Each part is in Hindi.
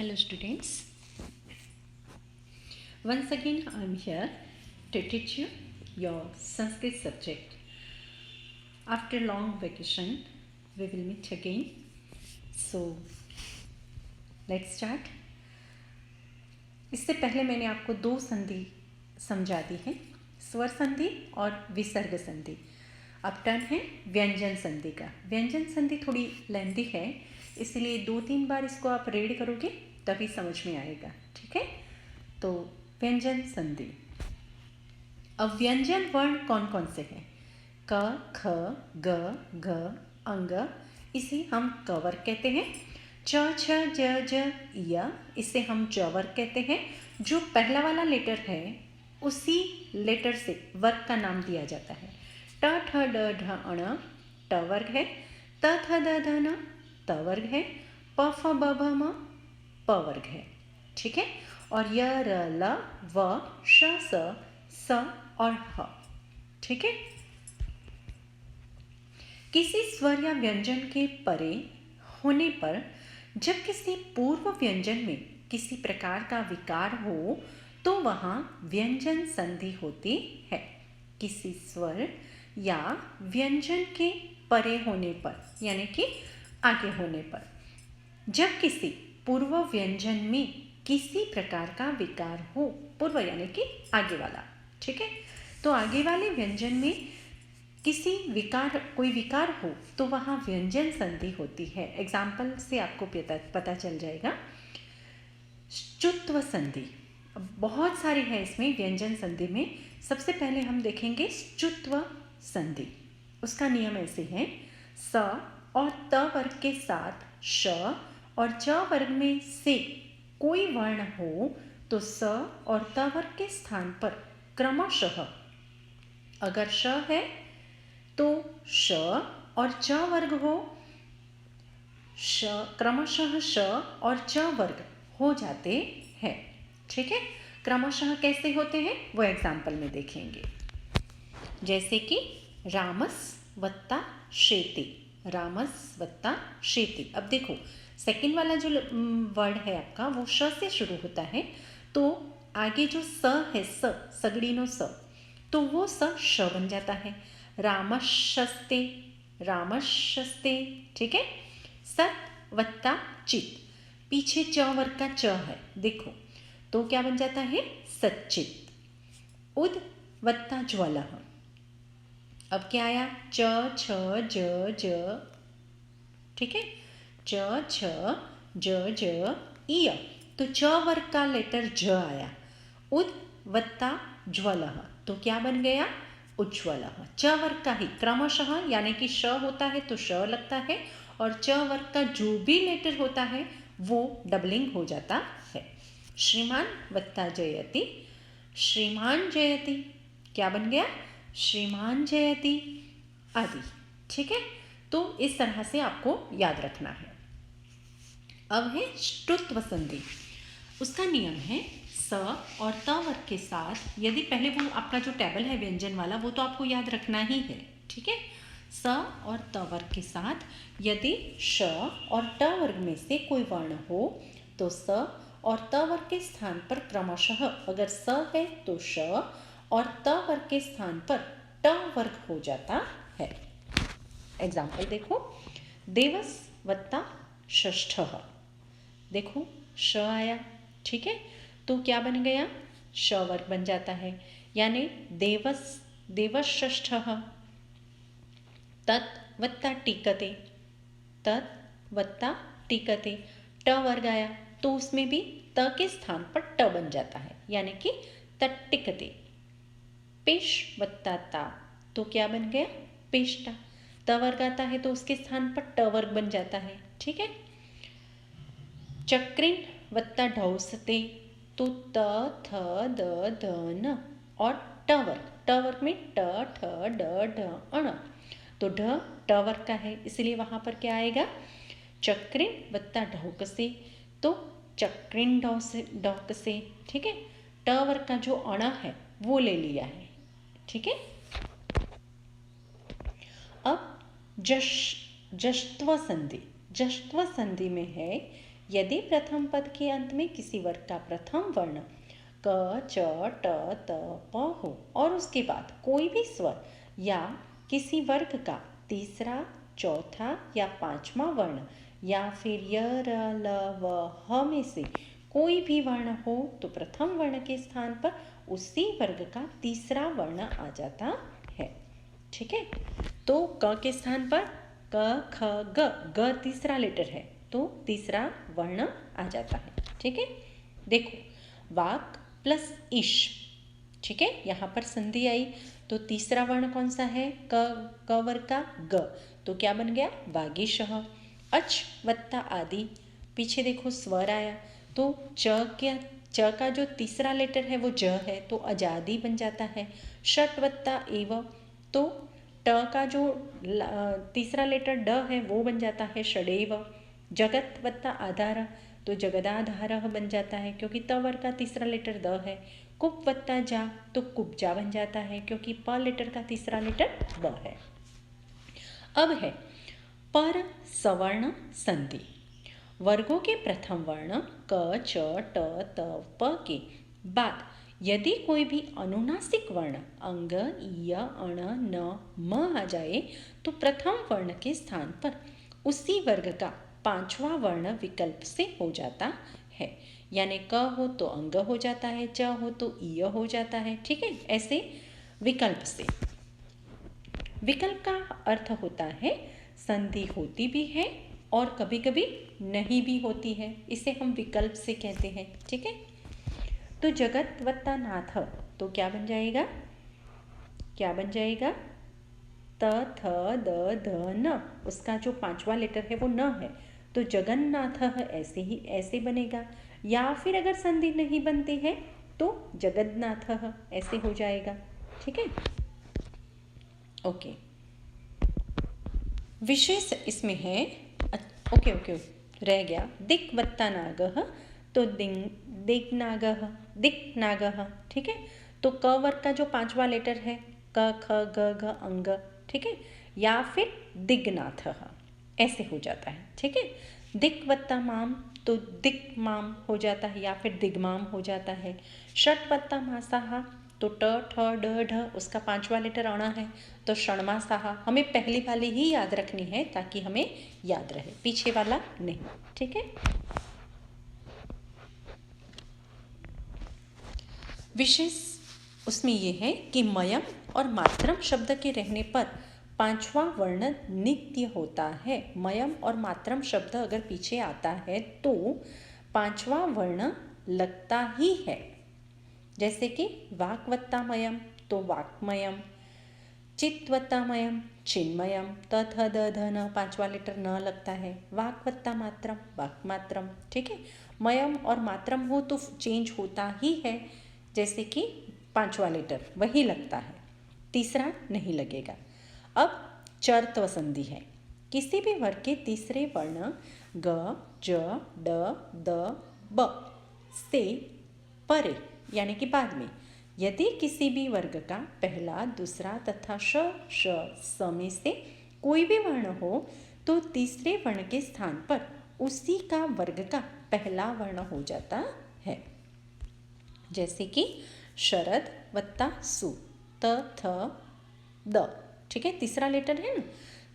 Hello students, once again I am here to teach you your Sanskrit subject. After long vacation we will meet again. So let's start. इससे पहले मैंने आपको दो संधि समझा दी है, स्वर संधि और विसर्ग संधि. अब टर्न है व्यंजन संधि का. व्यंजन संधि थोड़ी लेंथी है, इसलिए 2-3 बार इसको आप रीड करोगे तभी समझ में आएगा. ठीक है, तो व्यंजन संधि. अब व्यंजन वर्ण कौन कौन से हैं? क, ख, ग, घ, अंग, इसे हम क वर्ग कहते हैं. च, छ, ज, ज, य, इसे हम ज वर्ग कहते हैं. जो पहला वाला लेटर है उसी लेटर से वर्ग का नाम दिया जाता है. ट, ठ, ड, ढ, अण ट वर्ग है. त, थ, द, ध, न त वर्ग है. प, फ, ब, भ, म प वर्ग है. ठीक है, और य, र, ल, व, श, स और ह. ठीक है, किसी स्वर या व्यंजन के परे होने पर जब किसी पूर्व व्यंजन में किसी प्रकार का विकार हो तो वहाँ व्यंजन संधि होती है. किसी स्वर या व्यंजन के परे होने पर यानी कि आगे होने पर, जब किसी पूर्व व्यंजन में किसी प्रकार का विकार हो, पूर्व यानी कि आगे वाला. ठीक है, तो आगे वाले व्यंजन में किसी कोई विकार हो तो वहाँ व्यंजन संधि होती है. एग्जाम्पल से आपको पता चल जाएगा. च्युत्व संधि, बहुत सारे हैं इसमें व्यंजन संधि में. सबसे पहले हम देखेंगे च्युत्व संधि. उसका नियम ऐसे है: स और त वर्ग के साथ श और च वर्ग में से कोई वर्ण हो तो स और त वर्ग के स्थान पर क्रमशः, अगर श है तो श और च वर्ग हो, क्रमशः श और च वर्ग हो जाते हैं. ठीक है, क्रमशः कैसे होते हैं वो एग्जाम्पल में देखेंगे. जैसे कि रामस वत्ता शेती, रामस वत्ता शेती. अब देखो, सेकंड वाला जो वर्ड है आपका वो श से शुरू होता है, तो आगे जो स है, सगड़ीनो स, तो वो श बन जाता है. रामशस्ते, रामशस्ते. ठीक है, सत वत्ता चित, पीछे च वर्ग का च है, देखो, तो क्या बन जाता है? सच्चित. उद वत्ता ज्वाला. अब क्या आया? च, छ, ज, ज. ठीक है, च, छ, ज, ज, इय, तो च वर्ग का लेटर ज आया. उद वत्ता ज्वल, तो क्या बन गया? उज्ज्वल. च वर्ग का ही क्रमशः यानी कि श होता है तो श लगता है, और च वर्ग का जो भी लेटर होता है वो डबलिंग हो जाता है. श्रीमान वत्ता जयति, श्रीमान जयति, क्या बन गया? श्रीमान जयति आदि. ठीक है, तो इस तरह से आपको याद रखना है. अब है ष्टुत्व संधि. उसका नियम है स और त वर्ग के साथ, यदि पहले वो आपका जो टेबल है व्यंजन वाला वो तो आपको याद रखना ही है. ठीक है, स और त वर्ग के साथ यदि श और ट वर्ग में से कोई वर्ण हो तो स और त वर्ग के स्थान पर क्रमशः, अगर स है तो श और त वर्ग के स्थान पर ट वर्ग हो जाता है. एग्जाम्पल देखो, देवस वत्ता षष्ठः. देखो श आया. ठीक है, तो क्या बन गया? श वर्ग बन जाता है, यानी देवस, देवषष्ठः. तत् वत्ता टीकते, तत् वत्ता टीकते, ट वर्ग आया तो उसमें भी त के स्थान पर ट बन जाता है, यानी कि तट्टिकते. पेश वत्ता ता, तो क्या बन गया? पेष्टा. त वर्ग आता है तो उसके स्थान पर ट वर्ग बन जाता है. ठीक है, चक्रिन वत्ता ढौसते, तो त, थ, द, ध, न और ट वर्ग, ट वर्ग में ट, ठ, ड, ढ, अण, तो ढ ट वर्ग का है, इसलिए वहाँ पर क्या आएगा? चक्रिन वत्ता ढौकसे, तो चक्रिन ढौकसे. ठीक है, ट वर्ग का जो अण है वो ले लिया है. ठीक है, अब जश्त्व संधि. जश्त्व संधि में है यदि प्रथम पद के अंत में किसी वर्ग का प्रथम वर्ण क, च, ट, त, प हो और उसके बाद कोई भी स्वर या किसी वर्ग का तीसरा, चौथा या पांचवा वर्ण या फिर य, र, ल, व, ह में से कोई भी वर्ण हो तो प्रथम वर्ण के स्थान पर उसी वर्ग का तीसरा वर्ण आ जाता है। ठीक है, तो क के स्थान पर क, ख, ग, ग तीसरा लेटर है तो तीसरा वर्ण आ जाता है। ठीक है, देखो वाक प्लस ईश। ठीक है, यहाँ पर संधि आई तो तीसरा वर्ण कौन सा है? क वर्ग का ग, तो क्या बन गया? वागीशः। अच वत्ता आदि, पीछे देखो स्वर आया तो च का जो तीसरा लेटर है वो ज है तो अजादि बन जाता है। षट वत्ता एव, तो ट का जो तीसरा लेटर ड है वो बन जाता है षडेव। जगत वत्ता आधार, तो जगदाधार बन जाता है क्योंकि त वर्ग का तीसरा लेटर द है। कुप वत्ता जा, तो कुब्जा बन जाता है क्योंकि प लेटर का तीसरा लेटर ब है। अब है पर सवर्ण संधि। वर्गों के प्रथम वर्ण क, च, ट, त, प के बाद यदि कोई भी अनुनासिक वर्ण अंग, य, अण, न, म आ जाए तो प्रथम वर्ण के स्थान पर उसी वर्ग का पांचवा वर्ण विकल्प से हो जाता है। यानी क हो तो अंग हो जाता है, च हो तो ईय हो जाता है। ठीक है, ऐसे विकल्प से। विकल्प का अर्थ होता है संधि होती भी है और कभी कभी नहीं भी होती है, इसे हम विकल्प से कहते हैं। ठीक है, तो जगत वत्ता नाथ, तो क्या बन जाएगा? क्या बन जाएगा? त, थ, द, ध, न, उसका जो पांचवा लेटर है वो न है तो जगन्नाथ ऐसे ही ऐसे बनेगा। या फिर अगर संधि नहीं बनती है तो जगन्नाथ ऐसे हो जाएगा। ठीक है, ओके। विशेष इसमें है, ओके ओके रह गया, दिक् वत्ता नागः, तो दिग्नागः, दिक्नागः। ठीक है, तो क वर्ग का जो पांचवा लेटर है क, ख, ग, घ, अंग। ठीक है, या फिर दिग्नाथः ऐसे हो जाता है। ठीक है, दिक् वत्ता माम, तो दिक् माम हो जाता है या फिर दिग्माम हो जाता है। षट वत्ता मासाहा, तो ट, ठ, ड, ढ उसका पांचवा लेटर अणा है तो षण्मासाहा। हमें पहली वाली ही याद रखनी है ताकि हमें याद रहे, पीछे वाला नहीं। ठीक है, विशेष उसमें यह है कि मयम और मात्रम शब्द के रहने पर पांचवा वर्ण नित्य होता है। मयम और मात्रम शब्द अगर पीछे आता है तो पांचवा वर्ण लगता ही है। जैसे कि वाक्वत्तामयम तो वाक्मयम, चित्वत्तामयम चिन्मयम, त, थ, द, ध, न पांचवा लेटर न लगता है। वाक्वत्ता मात्रम वाक्मात्रम। ठीक है, मयम और मात्रम हो तो चेंज होता ही है, जैसे कि पांचवा लेटर वही लगता है, तीसरा नहीं लगेगा। अब चरत्व संधि है। किसी भी वर्ग के तीसरे वर्ण ग, ज, ड, द, ब से परे यानी कि बाद में यदि किसी भी वर्ग का पहला, दूसरा तथा श, स में से कोई भी वर्ण हो तो तीसरे वर्ण के स्थान पर उसी का वर्ग का पहला वर्ण हो जाता है। जैसे कि शरद वत्ता सु, त, थ, द। ठीक है, तीसरा लेटर है ना,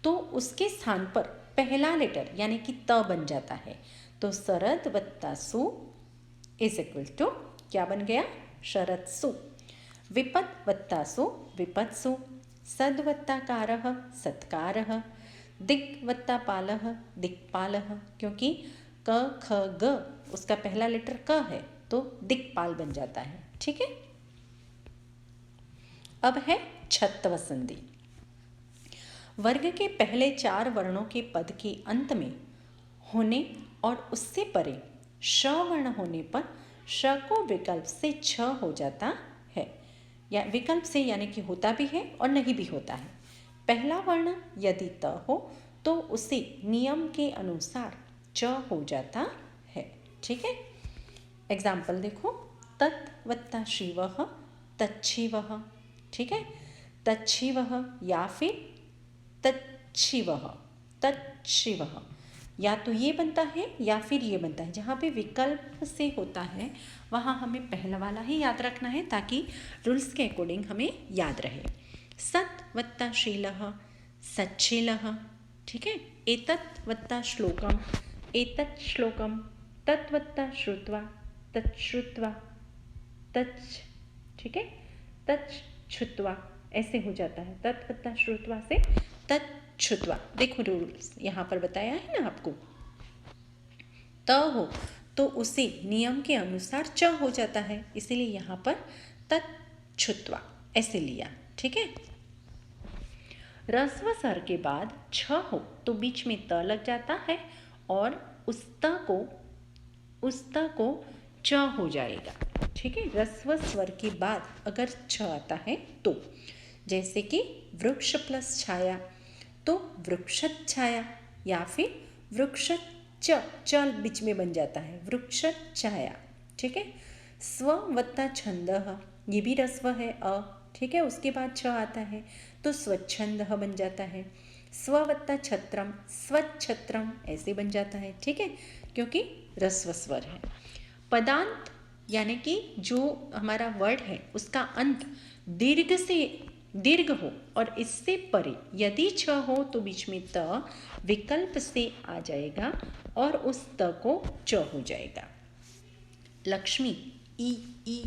तो उसके स्थान पर पहला लेटर यानी कि त बन जाता है तो शरद वत्ता सु इज इक्वल टू क्या बन गया? शरत्सु। विपद वत्ता सु विपत्सु। सद वत्ता कारः सत्कारः। दिक् वत्ता पालः दिक्पालः, क्योंकि क, ख, ग उसका पहला लेटर क है तो दिक्पाल बन जाता है। ठीक है, अब है छत्व संधि। वर्ग के पहले चार वर्णों के पद के अंत में होने और उससे परे श वर्ण होने पर श को विकल्प से छ हो जाता है, या विकल्प से यानी कि होता भी है और नहीं भी होता है। पहला वर्ण यदि त हो तो उसे नियम के अनुसार च हो जाता है। ठीक है, एग्जाम्पल देखो, तत् वत्ता शिवः तच्छिवः। ठीक है, तच्छिवः या फिर तच्छिवः, तच्छिवः। या तो ये बनता है या फिर ये बनता है। जहाँ पे विकल्प से होता है वहाँ हमें पहला वाला ही याद रखना है ताकि रूल्स के अकॉर्डिंग हमें याद रहे। सत् वत्ता शीलः सच्छीलः, ठीक है। एतत् वत्ता श्लोकम एतत् श्लोकम, तत् वत्ता श्रुत्वा तत् श्रुत्वा तच्, ठीक है, तच् छुत्वा ऐसे हो जाता है। तत् वत्ता श्रुत्वा से तत् छुत्वा। देखो रूल्स यहाँ पर बताया है ना आपको। त हो तो उसे नियम के अनुसार च हो जाता है, इसीलिए यहाँ पर तत् छुत्वा ऐसे लिया, ठीक है। रस्व स्वर के बाद छ हो तो बीच में त लग जाता है और उस त को च हो जाएगा, ठीक है। रस्व स्वर के बाद अगर छ आता है तो, जैसे कि वृक्ष प्लस छाया तो वृक्षत छाया, या फिर वृक्षत च बीच में बन जाता है वृक्षत छाया, ठीक है। स्व वत्ता छंदः, ये भी रस्व है अ, ठीक है, उसके बाद छ आता है तो स्वच्छंदः बन जाता है। स्व वत्ता छत्रम स्वच्छत्रम ऐसे बन जाता है, ठीक है, क्योंकि रस्व स्वर है। पदांत यानी कि जो हमारा वर्ड है उसका अंत दीर्घ हो और इससे परे यदि छ हो तो बीच में त विकल्प से आ जाएगा और उस त को च हो जाएगा। लक्ष्मी ई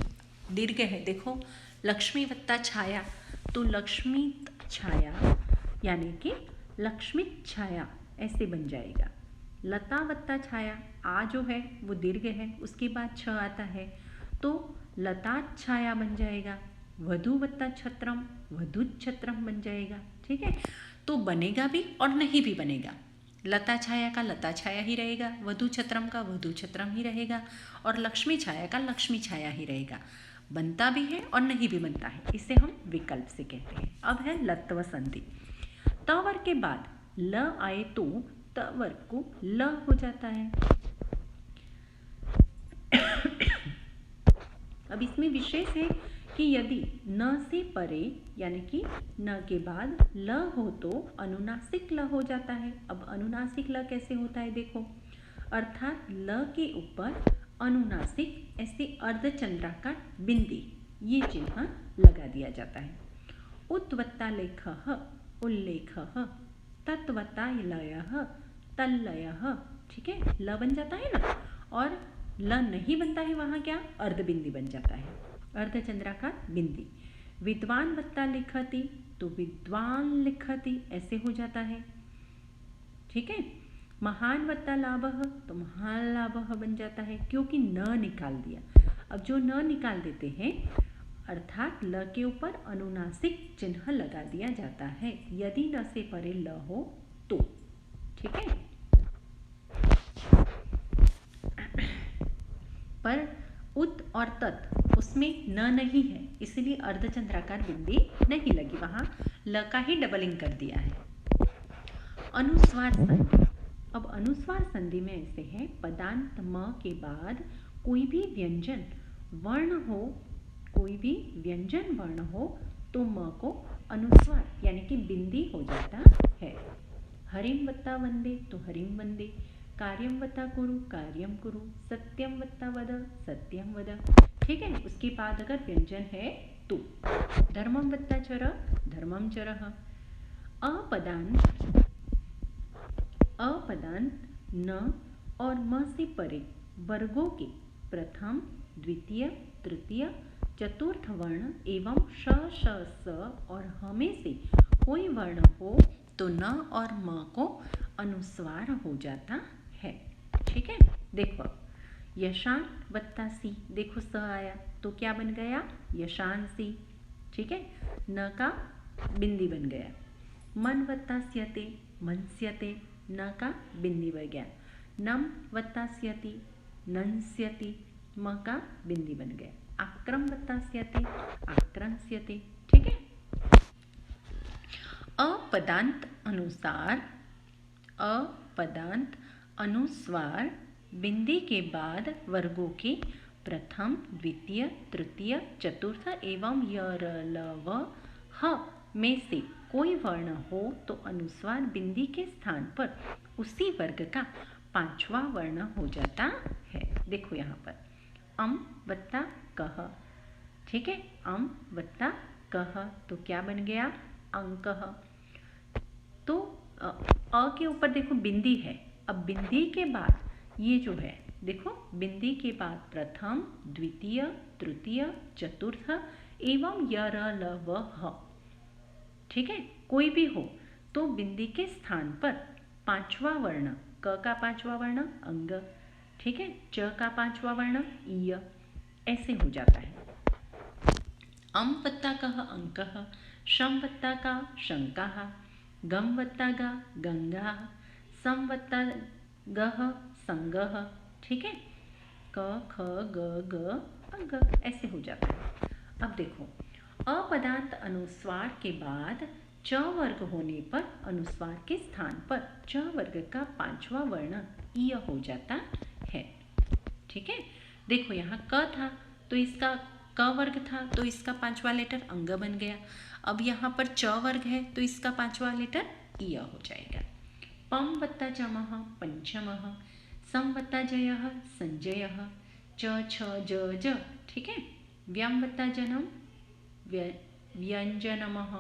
दीर्घ है, देखो लक्ष्मी वत्ता छाया तो लक्ष्मी छाया यानी कि लक्ष्मित छाया ऐसे बन जाएगा। लता वत्ता छाया आ जो है वो दीर्घ है, उसके बाद छ आता है तो लता छाया बन जाएगा। वधु वत्ता छत्रम वधुत छत्रम बन जाएगा, ठीक है। तो बनेगा भी और नहीं भी बनेगा। लता छाया का लता छाया ही रहेगा, वधु छत्रम का वधु छत्रम ही रहेगा और लक्ष्मी छाया का लक्ष्मी छाया ही रहेगा। बनता भी है और नहीं भी बनता है, इसे हम विकल्प से कहते हैं। अब है लत्व संधि। त वर्ग के बाद ल आए तो त वर्ग को ल हो जाता है। अब इसमें विशेष है कि यदि न से परे यानी कि न के बाद ल हो तो अनुनासिक ल हो जाता है। अब अनुनासिक ल कैसे होता है देखो, अर्थात ल के ऊपर अनुनासिक ऐसे अर्धचंद्राकार बिंदी ये चिन्ह लगा दिया जाता है। उत्वत्ता लेखः उल्लेखः, तत्वत्ता लयः तल्लयः, ठीक है, ल बन जाता है ना, और ल नहीं बनता है वहाँ क्या अर्धबिंदी बन जाता है, अर्धचंद्राकार बिंदी। विद्वान वत्ता लिखति तो विद्वान लिखति ऐसे हो जाता है, ठीक है। महान वत्ता लाभः तो महान लाभः बन जाता है क्योंकि न निकाल दिया। अब जो न निकाल देते हैं अर्थात ल के ऊपर अनुनासिक चिन्ह लगा दिया जाता है यदि न से परे ल हो तो, ठीक है। पर उत और तत् उसमें न नहीं है इसलिए अर्धचंद्राकार बिंदी नहीं लगी, वहां ल का ही डबलिंग कर दिया है। अनुस्वार संधि। अब अनुस्वार संधि में ऐसे है, पदांत म के बाद कोई भी व्यंजन वर्ण हो, कोई भी व्यंजन वर्ण हो तो म को अनुस्वार यानी कि बिंदी हो जाता है। हरिम वत्ता वंदे तो हरिम वंदे, कार्यम वत्ता कुरु कार्यम कुरु, सत्यम वत्ता वद सत्यम वद, ठीक है। उसके बाद अगर व्यंजन है तो धर्मम वत्ता चर धर्मम चरः। अपदांत न और म से परे वर्गों के प्रथम द्वितीय तृतीय चतुर्थ वर्ण एवं श श स और ह में से कोई वर्ण हो तो न और म को अनुस्वार हो जाता है, ठीक है। देखो यशान वत्ता सी, देखो स आया तो क्या बन गया यशान सी, ठीक है, न का बिंदी बन गया। मन वत्ता स्यते मनस्यते, न का बिंदी बन गया। नम वत्ता स्यति नंस्यति, म का बिंदी बन गया। आक्रम वत्ता स्यते आक्रंस्यते, ठीक है। अपदांत अनुस्वार बिंदी के बाद वर्गों के प्रथम द्वितीय तृतीय चतुर्थ एवं य र ल व ह में से कोई वर्ण हो तो अनुस्वार बिंदी के स्थान पर उसी वर्ग का पांचवा वर्ण हो जाता है। देखो यहाँ पर अम वत्ता कह, ठीक है, अम वत्ता कह तो क्या बन गया, अंकः। तो अ के ऊपर देखो बिंदी है, अब बिंदी के बाद ये जो है देखो, बिंदी के बाद प्रथम, द्वितीय, तृतीय, चतुर्थ एवं य र ल व ह, ठीक है, कोई भी हो तो बिंदी के स्थान पर पांचवा वर्ण, क का पांचवा वर्ण अंग, ठीक है, च का पांचवा वर्ण ईय, ऐसे हो जाता है। अम वत्ता कह अंकः, शम वत्ता का शंकाः, गम वत्ता गा गंगा, सम वत्ता गह संगः, ठीक है, क ख ग ग अंग, ऐसे हो जाता है। अब देखो अपदांत अनुस्वार के बाद च वर्ग होने पर अनुस्वार के स्थान पर च वर्ग का पांचवा वर्ण ईय हो जाता है, ठीक है। देखो यहाँ क था तो इसका क वर्ग था तो इसका पांचवा लेटर अंग बन गया। अब यहाँ पर च वर्ग है तो इसका पांचवा लेटर ईय हो जाएगा। पम वत्ता चमः पंचमः, सम वत्ता जयः संजयः, च छ ज ज, ठीक है, व्यम वत्ता जनम व्यंजनमः,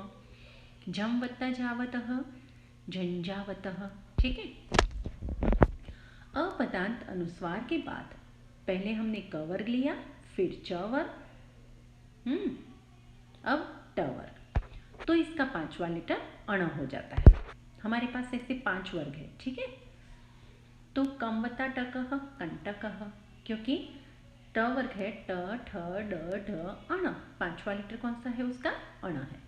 झम वत्ता जावतः झंझावतः, ठीक है। अपदांत अनुस्वार के बाद पहले हमने क वर्ग लिया, फिर च वर्ग, अब ट वर्ग, तो इसका पांचवा लेटर अण हो जाता है। हमारे पास ऐसे 5 वर्ग है, ठीक है। तो कम वत्ता टकः कंटकः, क्योंकि ट वर्ग है, ट ठ ड ढ अण, पांचवा लेटर कौन सा है उसका, अण है।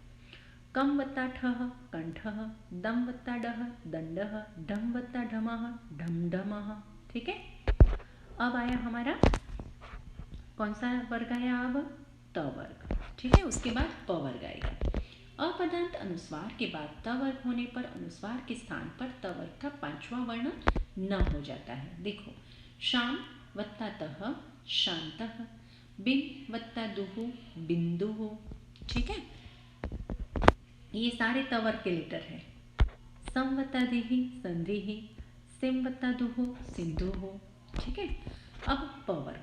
कम वत्ता ठः कंठः, दम वत्ता डः दंडः, ढम वत्ता ढमः ढमढमः, ठीक है। अब आया हमारा कौन सा वर्ग आया, अब त वर्ग, ठीक है, उसके बाद प वर्ग आएगा। अपदांत अनुस्वार के बाद त वर्ग होने पर अनुस्वार के स्थान पर त वर्ग का पांचवा वर्ण न हो जाता है। देखो शाम वत्ता तः शांतः, बिन वत्ता दुहु बिंदुः, ठीक है, ये सारे त वर्ग के लेटर है। सम वत्ता दिहि संधिहि, सिम वत्ता दुहु सिंधुः, ठीक है। अब प वर्ग,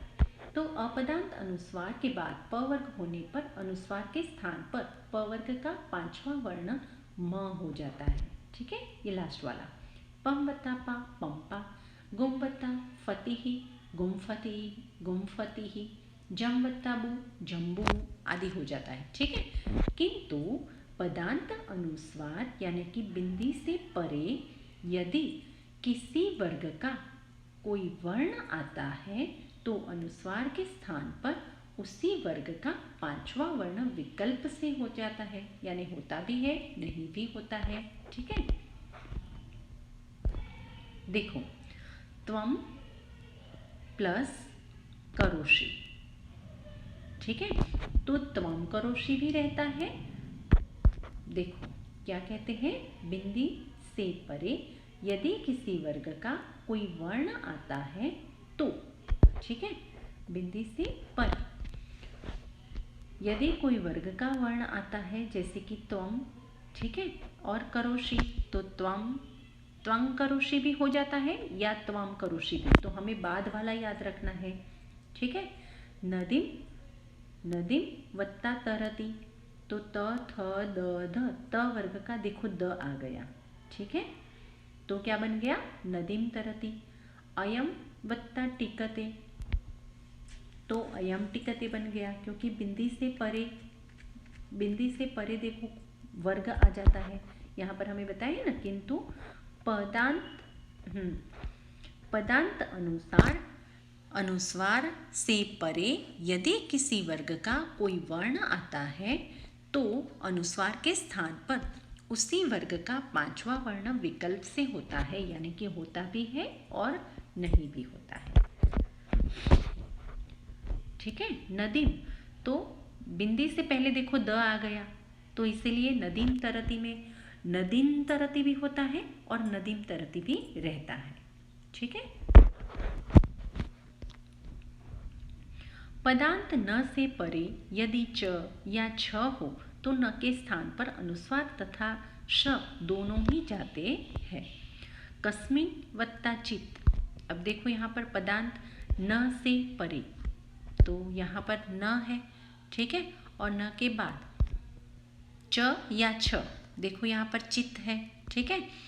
तो अपदांत अनुस्वार के बाद प वर्ग होने पर अनुस्वार के स्थान पर प वर्ग का पांचवा वर्ण म हो जाता है, ठीक है, ये लास्ट वाला। पम वत्ता पा पंपा, गुम वत्ता फतिहि गुमफतिहि, जम वत्ता बु जम्बू आदि हो जाता है, ठीक है। किंतु पदांत अनुस्वार यानी कि बिंदी से परे यदि किसी वर्ग का कोई वर्ण आता है तो अनुस्वार के स्थान पर उसी वर्ग का पांचवा वर्ण विकल्प से हो जाता है, यानी होता भी है नहीं भी होता है, ठीक है। देखो त्वम प्लस करोषि, ठीक है, तो त्वम करोषि भी रहता है। देखो क्या कहते हैं, बिंदी से परे यदि किसी वर्ग का कोई वर्ण आता है तो, ठीक है, बिंदी से पर यदि कोई वर्ग का वर्ण आता है जैसे कि त्वम, ठीक है, और करोषि, तो त्वं करोषि भी हो जाता है या त्वम करोषि भी, तो हमें बाद वाला याद रखना है, ठीक है। नदीम वत्ता तरती, तो त थ द ध, त वर्ग का देखो द आ गया, ठीक है, तो क्या बन गया, नदीम तरती। अयम वत्ता टिकते, तो अयम टिकते बन गया, क्योंकि बिंदी से परे देखो वर्ग आ जाता है। यहाँ पर हमें बताइए ना, किंतु पदांत अनुस्वार से परे यदि किसी वर्ग का कोई वर्ण आता है तो अनुस्वार के स्थान पर उसी वर्ग का पांचवा वर्ण विकल्प से होता है, यानी कि होता भी है और नहीं भी होता है, ठीक है। नदीम, तो बिंदी से पहले देखो द आ गया, तो इसीलिए नदीम तरती में नदीम तरती भी होता है और नदीम तरती भी रहता है, ठीक है। पदांत न से परे यदि च या छ हो तो न के स्थान पर अनुस्वार तथा श दोनों ही जाते हैं। कस्मिन वत्ता चित। अब देखो यहाँ पर पदांत न से परे, तो यहाँ पर न है, ठीक है, और न के बाद च या छ, देखो यहाँ पर चित है, ठीक है।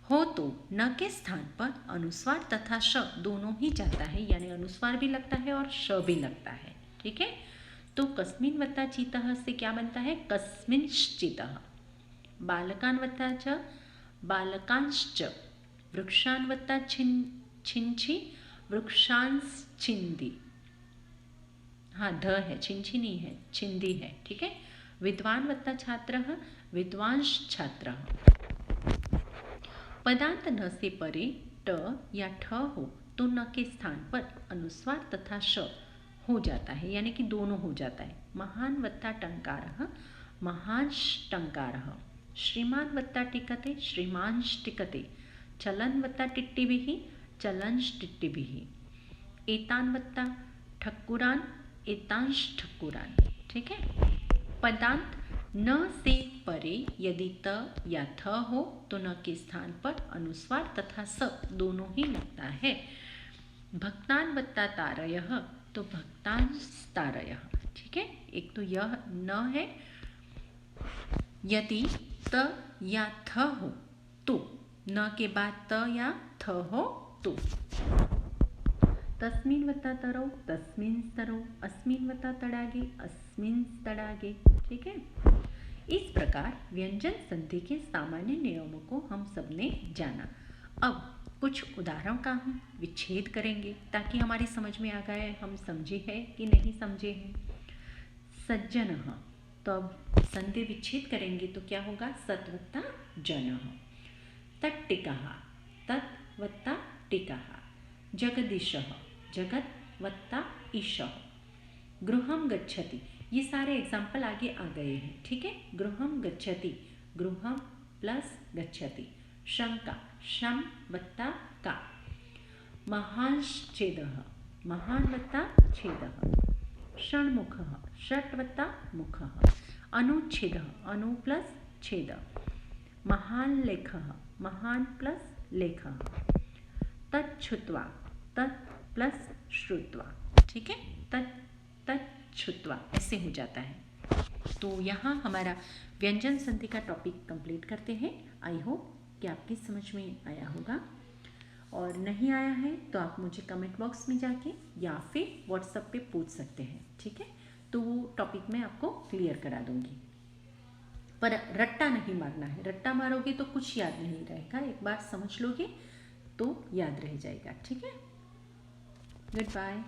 हो तो न के स्थान पर अनुस्वार तथा श दोनों ही जाता है, यानी अनुस्वार भी लगता है और श भी लगता है, ठीक है। तो कस्मिन वत्ता चितः से क्या बनता है, कस्मिंश्चितः। बालकान् वत्ता च बालकांश्च। वृक्षान् वत्ता छिंछि वृक्षांश्छिंदि। हाँ, ध है, छिंछि नहीं है, छिंदी है, ठीक है। विद्वान वत्ता छात्रः विद्वांश्छात्रः। पदांत न से परे ट या ठ हो तो न के स्थान पर अनुस्वार तथा श हो जाता है, यानी कि दोनों हो जाता है। महान वत्ता टंकारः महांष्टंकारः। श्रीमान वत्ता टिकते श्रीमांष्टिकते। चलन वत्ता टिट्टिभिः चलंष्टिट्टिभिः। एतान वत्ता ठक्कुरान एतांष्ठक्कुरान, ठीक है। पदांत न से परे यदि त या थ हो तो न के स्थान पर अनुस्वार तथा स दोनों ही लगता है। भक्तान वत्ता तारयः तो भक्तांस्तारयः, ठीक है। एक तो यह न है, यदि त या थ हो तो, न के बाद त या थ हो तो। तस्मिन् वत्ता तरौ तस्मिन् स्तरौ, अस्मिन् वत्ता तडागे अस्मिन् तडागे, ठीक है। इस प्रकार व्यंजन संधि के सामान्य नियमों को हम सबने जाना। अब कुछ उदाहरण का हम विच्छेद करेंगे ताकि हमारी समझ में आ गए हम समझे हैं कि नहीं समझे हैं। सज्जनः, तो अब संधि विच्छेद करेंगे तो क्या होगा, सत् वत्ता जनः। तट्टिकः, तत् वत्ता टिकः। जगदीशः, जगत वत्ता ईशः। गृहं गच्छति, ये सारे एग्जाम्पल आगे आ गए हैं, ठीक है। गृहं गच्छति, गृहं प्लस गच्छति। शंका, शम वत्ता का। महांश्छेदः, महान वत्ता छेदः। षण्मुखः, षट् वत्ता मुखः। अनुच्छेदः, अनु प्लस छेद। महान लेखः, महान प्लस लेखः। तच्छ्रुत्वा, तत् प्लस श्रुत्वा, ठीक है। तच्छ्रुत्वा ऐसे हो जाता है। तो यहाँ हमारा व्यंजन संधि का टॉपिक कंप्लीट करते हैं। आई होप कि आपकी समझ में आया होगा, और नहीं आया है तो आप मुझे कमेंट बॉक्स में जाके या फिर व्हाट्सएप पे पूछ सकते हैं, ठीक है। तो वो टॉपिक मैं आपको क्लियर करा दूंगी, पर रट्टा नहीं मारना है। रट्टा मारोगे तो कुछ याद नहीं रहेगा, एक बार समझ लोगे तो याद रह जाएगा, ठीक है। Good bye.